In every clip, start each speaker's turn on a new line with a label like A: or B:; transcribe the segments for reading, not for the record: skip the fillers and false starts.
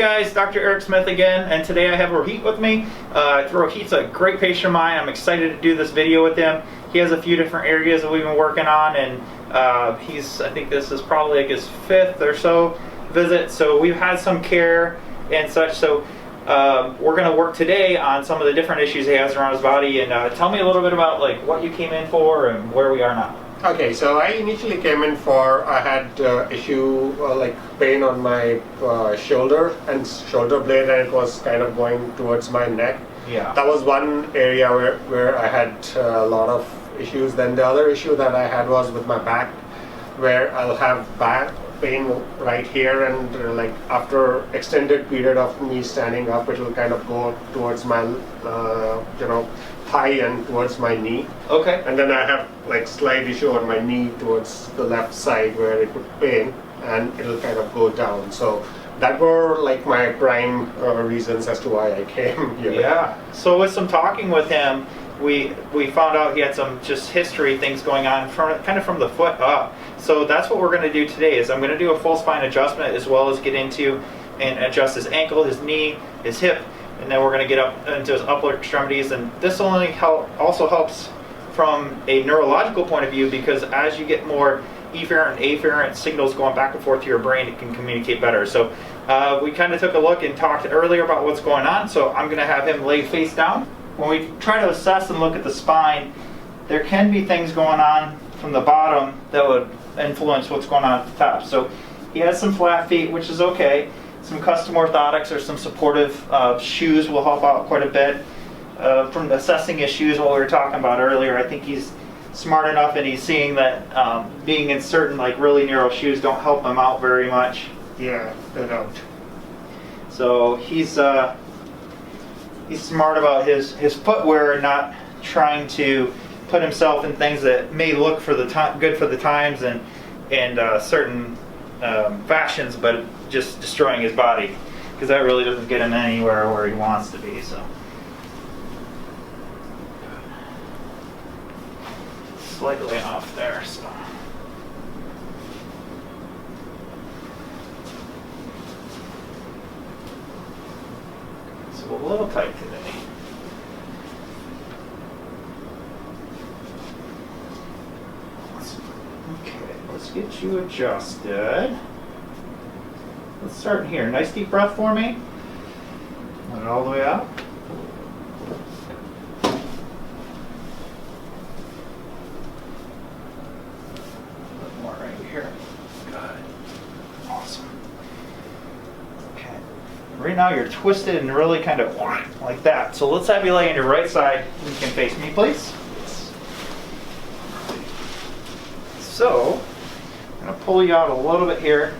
A: guys, Dr. Eric Smith again, and today I have Rohit with me. Rohit's a great patient of mine. I'm excited to do this video with him. He has a few different areas that we've been working on, and I think this is probably like his 5th or so visit, so we've had some care and such. So we're going to work today on some of the different issues he has around his body, and tell me a little bit about like what you came in for and where we are now.
B: Okay, so I initially came in for, I had issue like pain on my shoulder and shoulder blade, and it was kind of going towards my neck.
A: Yeah.
B: That was one area where I had a lot of issues. Then the other issue that I had was with my back, where I'll have back pain right here, and like after extended period of me standing up, it will kind of go towards my thigh and towards my knee.
A: Okay.
B: And then I have like slight issue on my knee towards the left side where it would pain, and it'll kind of go down. So that were like my prime reasons as to why I came here.
A: Yeah. So with some talking with him, we found out he had some just history things going on kind of from the foot up. So that's what we're going to do today. Is I'm going to do a full spine adjustment as well as get into and adjust his ankle, his knee, his hip, and then we're going to get up into his upper extremities. And this also helps from a neurological point of view, because as you get more efferent and afferent signals going back and forth to your brain, it can communicate better. So we kind of took a look and talked earlier about what's going on. So I'm going to have him lay face down. When we try to assess and look at the spine, there can be things going on from the bottom that would influence what's going on at the top. So he has some flat feet, which is okay. Some custom orthotics or some supportive shoes will help out quite a bit. From assessing his shoes, what we were talking about earlier, I think he's smart enough and he's seeing that being in certain like really narrow shoes don't help him out very much.
B: Yeah, they don't.
A: So he's smart about his footwear and not trying to put himself in things that may look for the good for the times and certain fashions, but just destroying his body, because that really doesn't get him anywhere where he wants to be. So slightly off there. So it's a little tight today. Okay, let's get you adjusted. Let's start here. Nice deep breath for me. Let it all the way out. A little more right here. Good. Awesome. Okay. Right now you're twisted and really kind of like that. So let's have you lay on your right side. You can face me, please. So I'm going to pull you out a little bit here.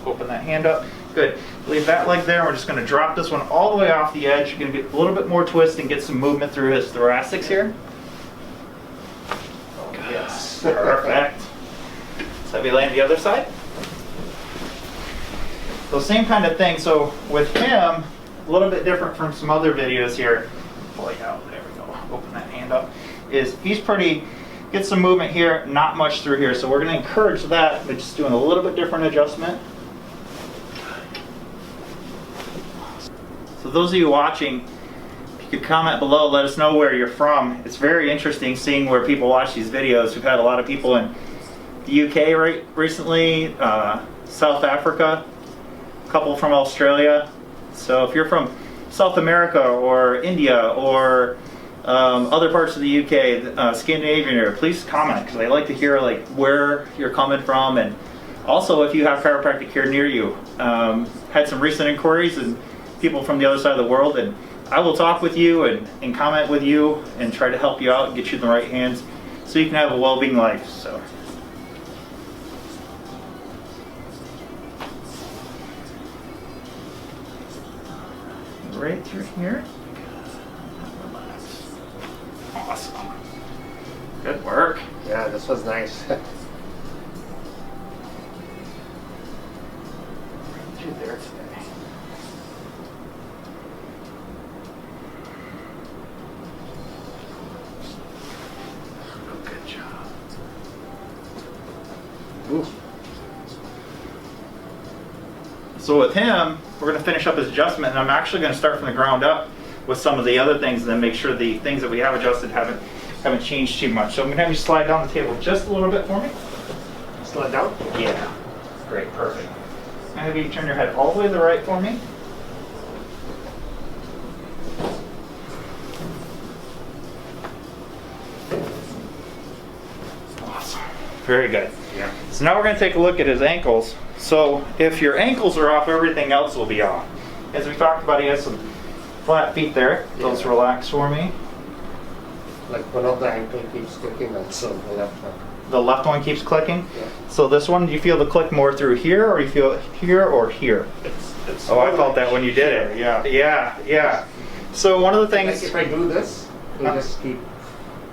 A: Open that hand up. Good. Leave that leg there. We're just going to drop this one all the way off the edge. You're going to get a little bit more twist and get some movement through his thoracics here.
B: Yes.
A: Perfect. Let's have you lay on the other side. So same kind of thing. So with him, a little bit different from some other videos here. Pull you out. There we go. Open that hand up. He's pretty... Get some movement here, not much through here. So we're going to encourage that by just doing a little bit different adjustment. So those of you watching, if you could comment below, let us know where you're from. It's very interesting seeing where people watch these videos. We've had a lot of people in the UK recently, South Africa, a couple from Australia. So if you're from South America or India or other parts of the UK, Scandinavian area, please comment, because I like to hear like where you're coming from, and also if you have chiropractic care near you. Had some recent inquiries and people from the other side of the world, and I will talk with you and comment with you and try to help you out and get you in the right hands so you can have a well-being life. So right through here. Awesome. Good work.
B: Yeah, this was nice.
A: Through there today. Good job. Ooh. So with him, we're going to finish up his adjustment, and I'm actually going to start from the ground up with some of the other things, and then make sure the things that we have adjusted haven't changed too much. So I'm going to have you slide down the table just a little bit for me.
B: Slide down?
A: Yeah. Great, perfect. I'm going to have you turn your head all the way to the right for me. Awesome. Very good.
B: Yeah.
A: So now we're going to take a look at his ankles. So if your ankles are off, everything else will be off. As we talked about, he has some flat feet there. Those relax for me.
B: Like one of the ankle keeps clicking also, the left one.
A: The left one keeps clicking?
B: Yeah.
A: So this one, do you feel the click more through here, or you feel it here or here?
B: It's
A: Oh, I felt that when you did it.
B: Yeah.
A: Yeah, yeah. So one of the
B: Like
A: things,
B: if I do this, you just keep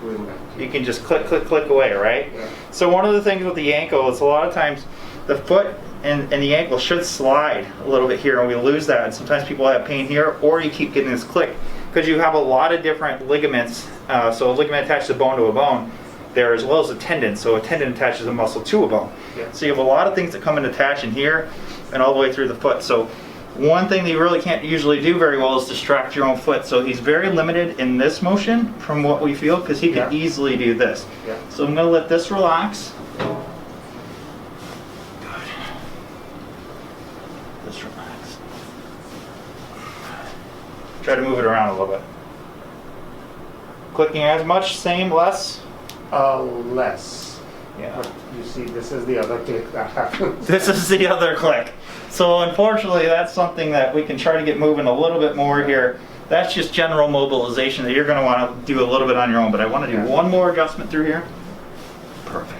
B: doing that.
A: you can just click, click, click away, right?
B: Yeah.
A: So one of the things with the ankle is a lot of times the foot and the ankle should slide a little bit here, and we lose that. And sometimes people have pain here, or you keep getting this click because you have a lot of different ligaments. So a ligament attaches a bone to a bone there, as well as a tendon. So a tendon attaches a muscle to a bone.
B: Yeah.
A: So you have a lot of things that come and attach in here and all the way through the foot. So one thing that you really can't usually do very well is distract your own foot. So he's very limited in this motion from what we feel, because he could easily do this.
B: Yeah.
A: So I'm going to let this relax. Good. Just relax. Try to move it around a little bit. Clicking as much, same, less?
B: Less.
A: Yeah.
B: But you see, this is the other click that happens.
A: This is the other click. So unfortunately, that's something that we can try to get moving a little bit more here. That's just general mobilization that you're going to want to do a little bit on your own, but I want to do one more adjustment through here. Perfect.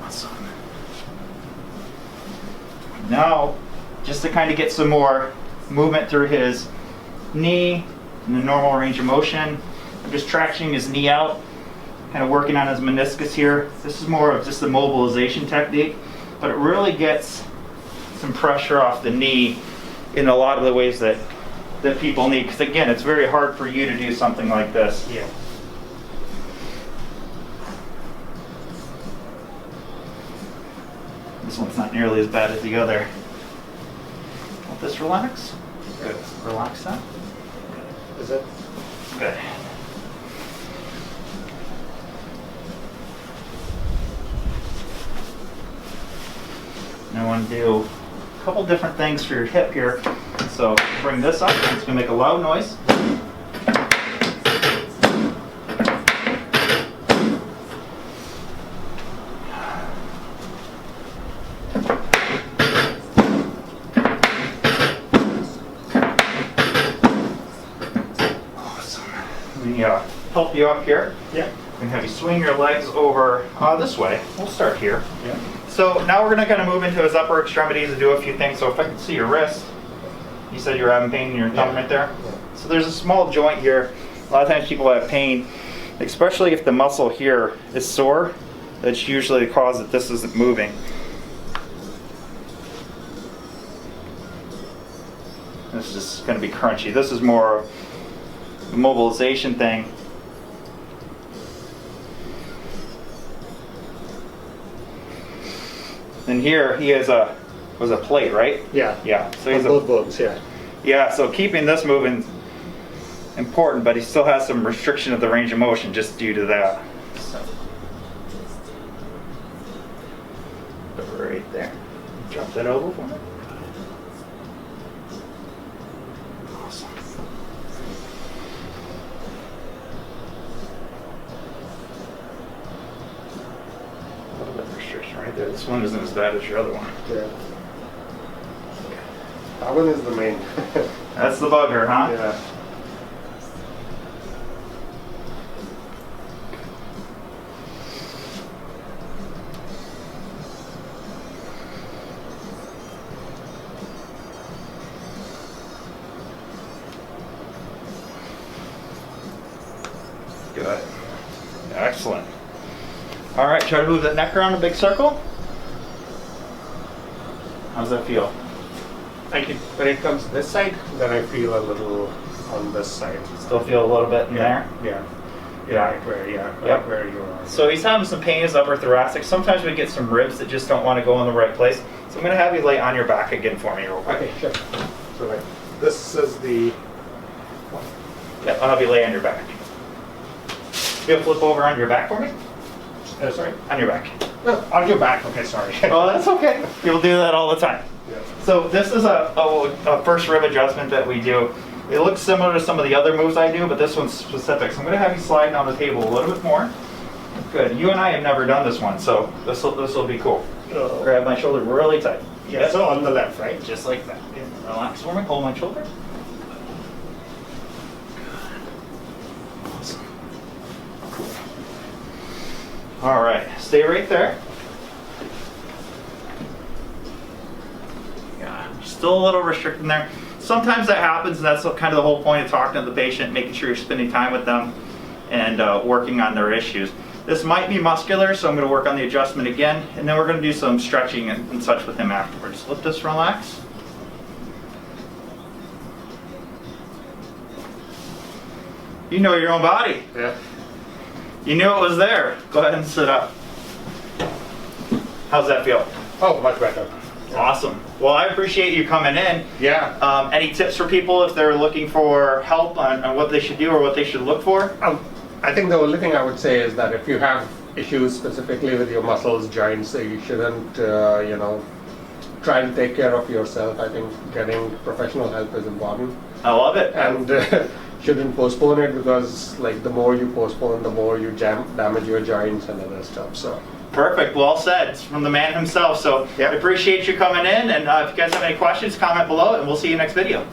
A: Awesome. Now, just to kind of get some more movement through his knee in the normal range of motion, I'm just tractioning his knee out, kind of working on his meniscus here. This is more of just a mobilization technique, but it really gets some pressure off the knee in a lot of the ways that people need. Because again, it's very hard for you to do something like this.
B: Yeah.
A: This one's not nearly as bad as the other. Let this relax. Good. Relax that.
B: Is it?
A: Good. Now I want to do a couple different things for your hip here. So bring this up, and it's going to make a loud noise. Awesome. Let me help you up here.
B: Yeah.
A: I'm going to have you swing your legs over this way. We'll start here.
B: Yeah.
A: So now we're going to kind of move into his upper extremities and do a few things. So if I can see your wrist, you said you were having pain in your thumb right there?
B: Yeah.
A: So there's a small joint here. A lot of times people have pain, especially if the muscle here is sore. That's usually the cause that this isn't moving. This is just going to be crunchy. This is more a mobilization thing. And here he has a plate, right?
B: Yeah.
A: Yeah. So
B: On
A: he's
B: both bones, yeah.
A: yeah. So keeping this moving important, but he still has some restriction of the range of motion just due to that. So put it right there. Drop that over for me. Awesome. A little bit of restriction right there. This one isn't as bad as your other one.
B: Yeah. That one is the main.
A: That's the bugger, huh?
B: Yeah.
A: Good. Excellent. All right, try to move that neck around a big circle. How's that feel?
B: I can, when it comes this side, then I feel a little on this side.
A: Still feel a little bit in there?
B: Yeah.
A: Yeah.
B: Right where,
A: Yep.
B: right where you are.
A: So he's having some pain in his upper thoracic. Sometimes we get some ribs that just don't want to go in the right place. So I'm going to have you lay on your back again for me real quick.
B: Okay, sure. So like, this is the...
A: Yeah, I'll have you lay on your back. You'll flip over on your back for me?
B: sorry?
A: On your back.
B: No, on your back. Okay, sorry.
A: Oh, that's okay. People do that all the time.
B: Yeah.
A: So this is a first rib adjustment that we do. It looks similar to some of the other moves I do, but this one's specific. So I'm going to have you slide down the table a little bit more. Good. You and I have never done this one, so this will be cool. Grab my shoulder really tight.
B: Yeah, so on the left, right?
A: Just like that. Yeah. Relax for me. Hold my shoulder. Awesome. All right. Stay right there. Yeah. Still a little restricting there. Sometimes that happens, and that's kind of the whole point of talking to the patient, making sure you're spending time with them and working on their issues. This might be muscular, so I'm going to work on the adjustment again, and then we're going to do some stretching and such with him afterwards. Let this relax. You know your own body.
B: Yeah.
A: You knew it was there. Go ahead and sit up. How's that feel?
B: Oh, much better.
A: Awesome. Well, I appreciate you coming in.
B: Yeah.
A: Any tips for people if they're looking for help on what they should do or what they should look for?
B: I think the only thing I would say is that if you have issues specifically with your muscles, joints, you shouldn't, try and take care of yourself. I think getting professional help is important.
A: I love it.
B: And shouldn't postpone it, because like the more you postpone, the more you damage your joints and other stuff. So.
A: Perfect. Well said. It's from the man himself. So
B: Yep.
A: I appreciate you coming in. And if you guys have any questions, comment below, and we'll see you next video.